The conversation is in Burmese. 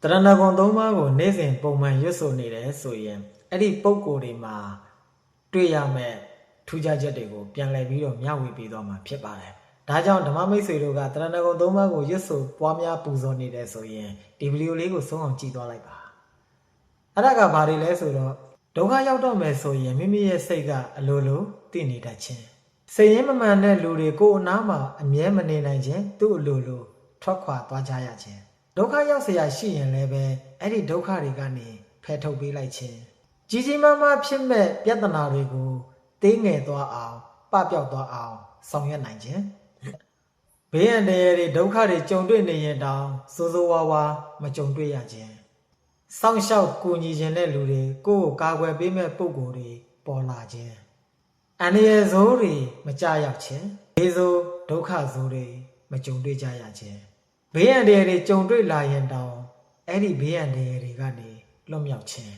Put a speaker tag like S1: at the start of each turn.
S1: တရဏဂုံသုံးပါးကိုနေ့စဉ်ပုံမှန်ရွတ်ဆိုနေတယ်ဆိုရင်အဲ့ဒီပုံကိုယ်တွေမှာတွေ့ရမယ့်ထူးခြားချက်တွေကိုပြန်လည်ပြီးတော့မျှဝေပေးသွားမှာဖြစ်ပါတယ်။ဒါကြောင့်ဓမ္မမိတ်ဆွေတို့ကတရဏဂုံသုံးပါးကိုရွတ်ဆိုပွားများပူဇော်နေတယ်ဆိုရင်ဒီဗီဒီယိုလေးကိုဆုံးအောင်ကြည့်သွားလိုက်ပါ။အဲ့ဒါကဘာတွေလဲဆိုတော့ဒုက္ခရောက်တော့မယ်ဆိုရင်မိမိရဲ့စိတ်ကအလိုလိုတည်နေတတ်ခြင်းစိတ်ရင်းမမှန်တဲ့လူတွေကိုယ်အနားမှာအမြဲမနေနိုင်ခြင်းသူ့အလိုလိုထွက်ခွာသွားကြရခြင်းဒုက္ခရောက်เสียရှိရင်လည်းပဲအဲ့ဒီဒုက္ခတွေကနေဖယ်ထုတ်ပေးလိုက်ခြင်းကြီးကြီးမားမားဖြစ်မဲ့ပြဿနာတွေကိုသေးငယ်သွားအောင်ပပျောက်သွားအောင်ဆောင်ရွက်နိုင်ခြင်းဘေးအန္တရာယ်တွေဒုက္ခတွေကြုံတွေ့နေရင်တောင်စိုးစိုးဝါးဝါမကြုံတွေ့ရခြင်းစောင့်ရှောက်ကူညီခြင်းတဲ့လူတွေကိုယ့်ကိုကာကွယ်ပေးမဲ့ပုံကိုယ်တွေပေါ်လာခြင်းအန္တရာယ်ဆိုးတွေမကြရောက်ခြင်းဘေးဆိုးဒုက္ခဆိုးတွေမကြုံတွေ့ကြရခြင်းဘေးအန္တရာယ်တွေကြုံတွေ့လာရင်တောင်အဲ့ဒီဘေးအန္တရာယ်တွေကနေလွတ်မြောက်ခြင်း